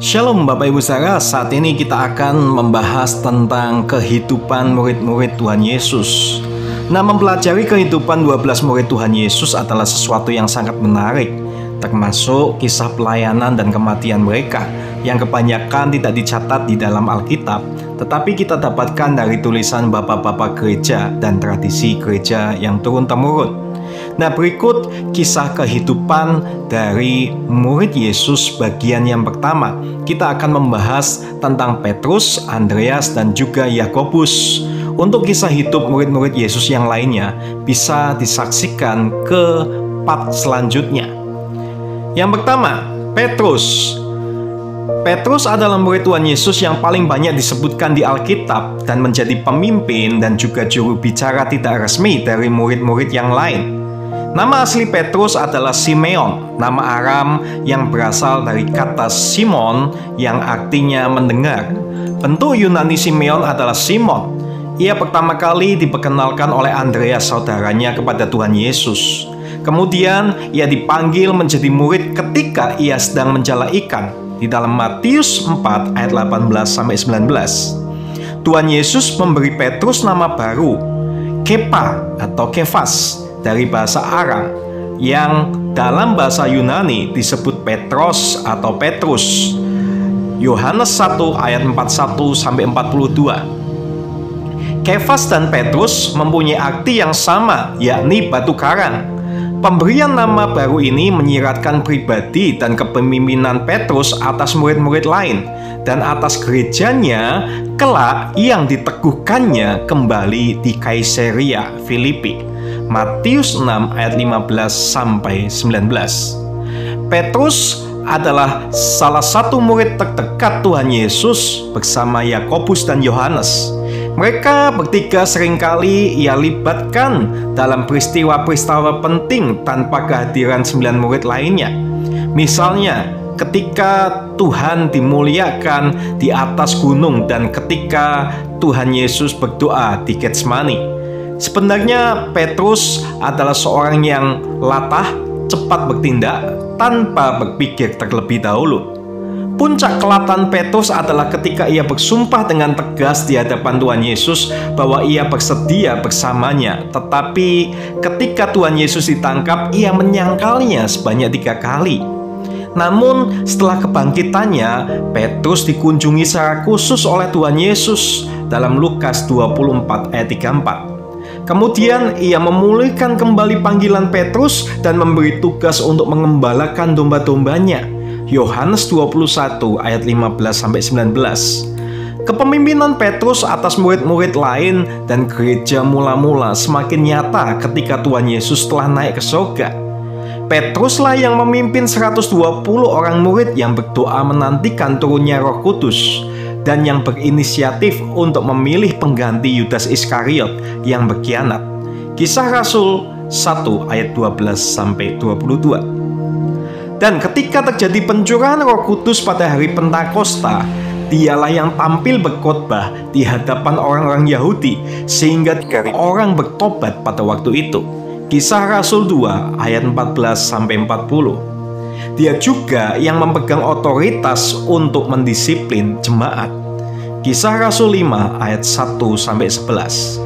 Shalom Bapak Ibu Saudara, saat ini kita akan membahas tentang kehidupan murid-murid Tuhan Yesus. Nah, mempelajari kehidupan 12 murid Tuhan Yesus adalah sesuatu yang sangat menarik, termasuk kisah pelayanan dan kematian mereka yang kebanyakan tidak dicatat di dalam Alkitab, tetapi kita dapatkan dari tulisan bapak-bapak gereja dan tradisi gereja yang turun-temurun. Nah, berikut kisah kehidupan dari murid Yesus bagian yang pertama. Kita akan membahas tentang Petrus, Andreas, dan juga Yakobus. Untuk kisah hidup murid-murid Yesus yang lainnya bisa disaksikan ke part selanjutnya. Yang pertama, Petrus. Petrus adalah murid Tuhan Yesus yang paling banyak disebutkan di Alkitab dan menjadi pemimpin dan juga juru bicara tidak resmi dari murid-murid yang lain. Nama asli Petrus adalah Simeon, nama Aram yang berasal dari kata Simon yang artinya mendengar. Bentuk Yunani Simeon adalah Simon. Ia pertama kali diperkenalkan oleh Andreas saudaranya kepada Tuhan Yesus. Kemudian ia dipanggil menjadi murid ketika ia sedang menjala ikan di dalam Matius 4 ayat 18-19. Tuhan Yesus memberi Petrus nama baru, Kepa atau Kefas, dari bahasa Aram yang dalam bahasa Yunani disebut Petros atau Petrus. Yohanes 1 ayat 41-42. Kefas dan Petrus mempunyai arti yang sama, yakni batu karang. Pemberian nama baru ini menyiratkan pribadi dan kepemimpinan Petrus atas murid-murid lain dan atas gerejanya kelak yang diteguhkannya kembali di Kaisarea Filipi. Matius 6 ayat 15-19. Petrus adalah salah satu murid terdekat Tuhan Yesus bersama Yakobus dan Yohanes. Mereka bertiga seringkali ia libatkan dalam peristiwa-peristiwa penting tanpa kehadiran 9 murid lainnya. Misalnya, ketika Tuhan dimuliakan di atas gunung dan ketika Tuhan Yesus berdoa di Getsemani. Sebenarnya Petrus adalah seorang yang latah, cepat bertindak, tanpa berpikir terlebih dahulu. Puncak kelatan Petrus adalah ketika ia bersumpah dengan tegas di hadapan Tuhan Yesus bahwa ia bersedia bersamanya. Tetapi ketika Tuhan Yesus ditangkap, ia menyangkalnya sebanyak 3 kali. Namun setelah kebangkitannya, Petrus dikunjungi secara khusus oleh Tuhan Yesus dalam Lukas 24 ayat 34. Kemudian ia memulihkan kembali panggilan Petrus dan memberi tugas untuk mengembalakan domba-dombanya. Yohanes 21 ayat 15-19. Kepemimpinan Petrus atas murid-murid lain dan gereja mula-mula semakin nyata ketika Tuhan Yesus telah naik ke surga. Petruslah yang memimpin 120 orang murid yang berdoa menantikan turunnya Roh Kudus dan yang berinisiatif untuk memilih pengganti Yudas Iskariot yang berkhianat. Kisah Rasul 1 ayat 12-22. Dan ketika terjadi pencurahan Roh Kudus pada hari Pentakosta, dialah yang tampil berkhotbah di hadapan orang-orang Yahudi sehingga 3.000 orang bertobat pada waktu itu. Kisah Rasul 2 ayat 14-40. Dia juga yang memegang otoritas untuk mendisiplin jemaat. Kisah Rasul 5 ayat 1-11.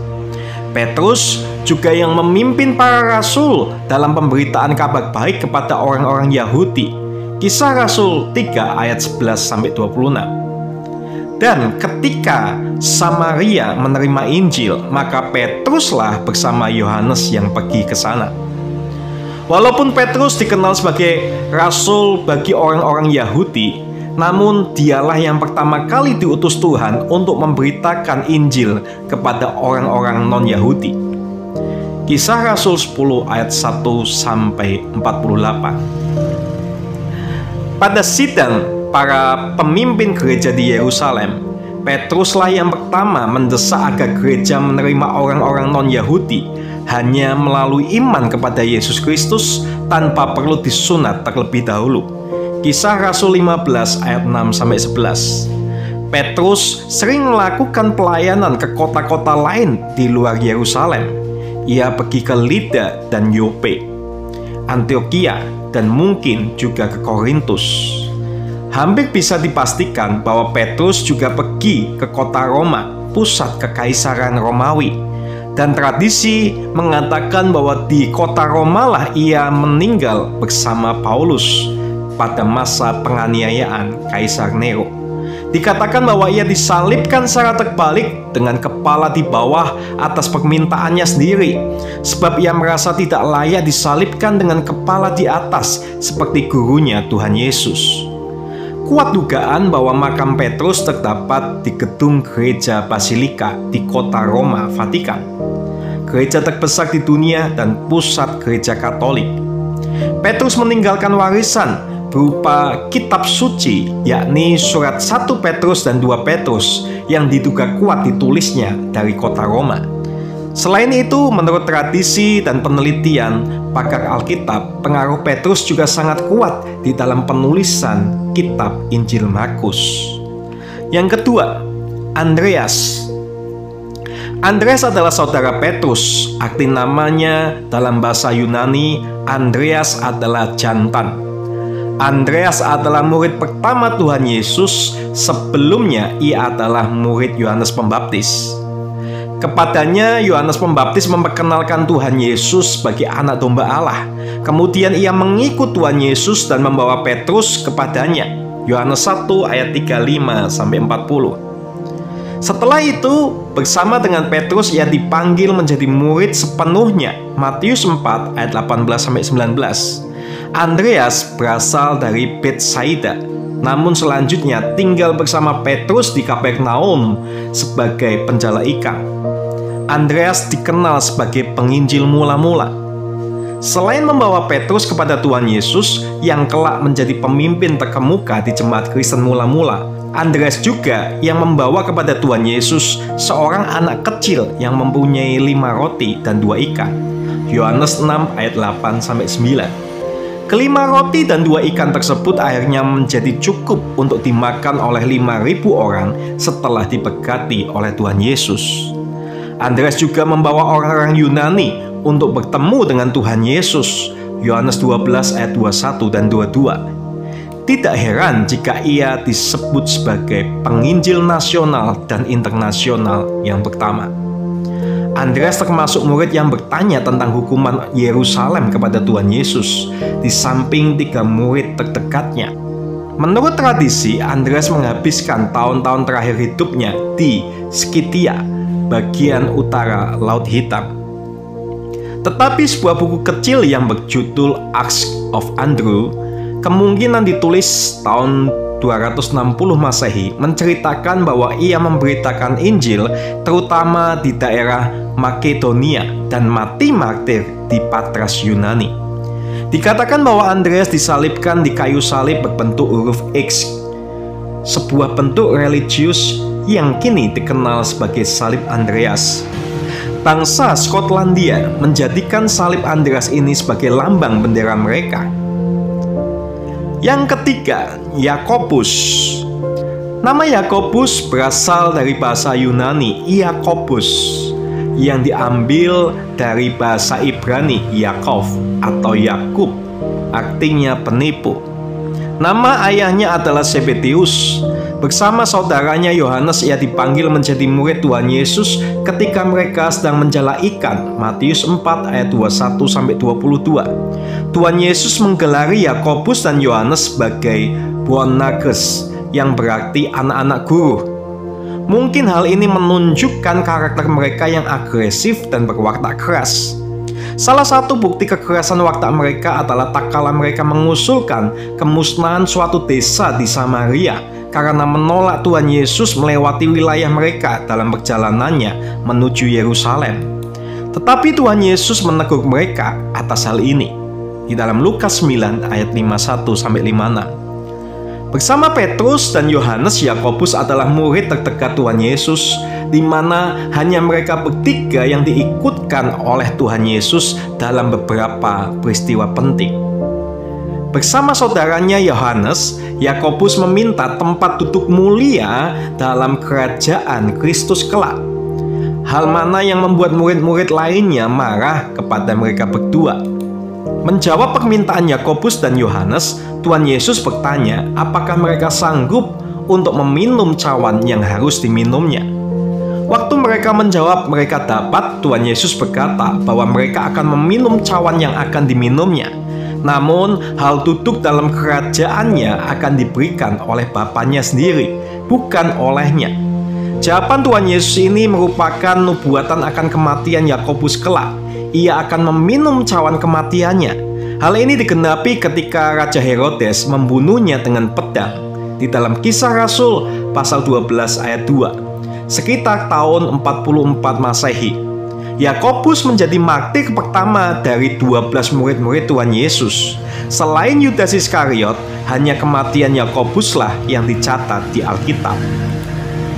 Petrus juga yang memimpin para rasul dalam pemberitaan kabar baik kepada orang-orang Yahudi. Kisah Rasul 3 ayat 11-26. Dan ketika Samaria menerima Injil, maka Petruslah bersama Yohanes yang pergi ke sana. Walaupun Petrus dikenal sebagai rasul bagi orang-orang Yahudi, namun dialah yang pertama kali diutus Tuhan untuk memberitakan Injil kepada orang-orang non-Yahudi. Kisah Rasul 10 ayat 1-48. Pada sidang para pemimpin gereja di Yerusalem, Petruslah yang pertama mendesak agar gereja menerima orang-orang non-Yahudi hanya melalui iman kepada Yesus Kristus tanpa perlu disunat terlebih dahulu. Kisah Rasul 15 ayat 6-11. Petrus sering melakukan pelayanan ke kota-kota lain di luar Yerusalem. Ia pergi ke Lida dan Yope, Antioquia, dan mungkin juga ke Korintus. Hampir bisa dipastikan bahwa Petrus juga pergi ke kota Roma, pusat kekaisaran Romawi. Dan tradisi mengatakan bahwa di kota Roma lah ia meninggal bersama Paulus pada masa penganiayaan Kaisar Nero. Dikatakan bahwa ia disalibkan secara terbalik dengan kepala di bawah atas permintaannya sendiri, sebab ia merasa tidak layak disalibkan dengan kepala di atas seperti gurunya Tuhan Yesus. Kuat dugaan bahwa makam Petrus terdapat di gedung gereja Basilika di kota Roma, Vatikan, gereja terbesar di dunia dan pusat gereja Katolik. Petrus meninggalkan warisan berupa kitab suci, yakni surat 1 Petrus dan 2 Petrus yang diduga kuat ditulisnya dari kota Roma. Selain itu, menurut tradisi dan penelitian pakar Alkitab, pengaruh Petrus juga sangat kuat di dalam penulisan kitab Injil Markus. Yang kedua, Andreas. Andreas adalah saudara Petrus. Arti namanya dalam bahasa Yunani, Andreas adalah jantan. Andreas adalah murid pertama Tuhan Yesus. Sebelumnya ia adalah murid Yohanes Pembaptis. Kepadanya Yohanes Pembaptis memperkenalkan Tuhan Yesus sebagai anak domba Allah. Kemudian ia mengikut Tuhan Yesus dan membawa Petrus kepadanya. Yohanes 1 ayat 35-40. Setelah itu, bersama dengan Petrus ia dipanggil menjadi murid sepenuhnya. Matius 4 ayat 18-19. Andreas berasal dari Betsaida, namun selanjutnya tinggal bersama Petrus di Kapernaum sebagai penjala ikan. Andreas dikenal sebagai penginjil mula-mula. Selain membawa Petrus kepada Tuhan Yesus yang kelak menjadi pemimpin terkemuka di jemaat Kristen mula-mula, Andreas juga yang membawa kepada Tuhan Yesus seorang anak kecil yang mempunyai 5 roti dan 2 ikan. Yohanes 6 ayat 8-9. Kelima roti dan 2 ikan tersebut akhirnya menjadi cukup untuk dimakan oleh 5.000 orang setelah diberkati oleh Tuhan Yesus. Andreas juga membawa orang-orang Yunani untuk bertemu dengan Tuhan Yesus. Yohanes 12 ayat 21 dan 22. Tidak heran jika ia disebut sebagai penginjil nasional dan internasional yang pertama. Andreas termasuk murid yang bertanya tentang hukuman Yerusalem kepada Tuhan Yesus, di samping 3 murid terdekatnya. Menurut tradisi, Andreas menghabiskan tahun-tahun terakhir hidupnya di Skitia, bagian utara Laut Hitam. Tetapi sebuah buku kecil yang berjudul Acts of Andrew, kemungkinan ditulis tahun 260 Masehi, menceritakan bahwa ia memberitakan Injil terutama di daerah Makedonia dan mati martir di Patras, Yunani. Dikatakan bahwa Andreas disalibkan di kayu salib berbentuk huruf X, sebuah bentuk religius yang kini dikenal sebagai salib Andreas. Bangsa Skotlandia menjadikan salib Andreas ini sebagai lambang bendera mereka. Yang ketiga, Yakobus. Nama Yakobus berasal dari bahasa Yunani Iakobus, yang diambil dari bahasa Ibrani Yakov atau Yakub, artinya penipu. Nama ayahnya adalah Zebedeus. Bersama saudaranya Yohanes ia dipanggil menjadi murid Tuhan Yesus ketika mereka sedang menjala ikan. Matius 4 ayat 21-22. Tuhan Yesus menggelari Yakobus dan Yohanes sebagai Boanerges, yang berarti anak-anak guru. Mungkin hal ini menunjukkan karakter mereka yang agresif dan berwatak keras. Salah satu bukti kekerasan watak mereka adalah tak kala mereka mengusulkan kemusnahan suatu desa di Samaria karena menolak Tuhan Yesus melewati wilayah mereka dalam perjalanannya menuju Yerusalem. Tetapi Tuhan Yesus menegur mereka atas hal ini di dalam Lukas 9 ayat 51-56. Bersama Petrus dan Yohanes, Yakobus adalah murid terdekat Tuhan Yesus, di mana hanya mereka bertiga yang diikutkan oleh Tuhan Yesus dalam beberapa peristiwa penting. Bersama saudaranya Yohanes, Yakobus meminta tempat duduk mulia dalam kerajaan Kristus kelak. Hal mana yang membuat murid-murid lainnya marah kepada mereka berdua. Menjawab permintaan Yakobus dan Yohanes, Tuhan Yesus bertanya apakah mereka sanggup untuk meminum cawan yang harus diminumnya. Waktu mereka menjawab mereka dapat, Tuhan Yesus berkata bahwa mereka akan meminum cawan yang akan diminumnya. Namun, hal duduk dalam kerajaannya akan diberikan oleh Bapanya sendiri, bukan olehnya. Jawaban Tuhan Yesus ini merupakan nubuatan akan kematian Yakobus kelak. Ia akan meminum cawan kematiannya. Hal ini digenapi ketika Raja Herodes membunuhnya dengan pedang di dalam Kisah Rasul pasal 12 ayat 2. Sekitar tahun 44 Masehi. Yakobus menjadi martir pertama dari 12 murid-murid Tuhan Yesus. Selain Yudas Iskariot, hanya kematian Yakobuslah yang dicatat di Alkitab.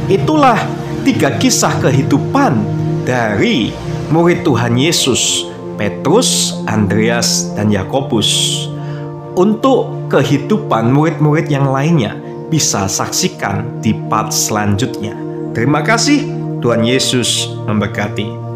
Itulah 3 kisah kehidupan dari murid Tuhan Yesus, Petrus, Andreas, dan Yakobus. Untuk kehidupan murid-murid yang lainnya, bisa saksikan di part selanjutnya. Terima kasih, Tuhan Yesus memberkati.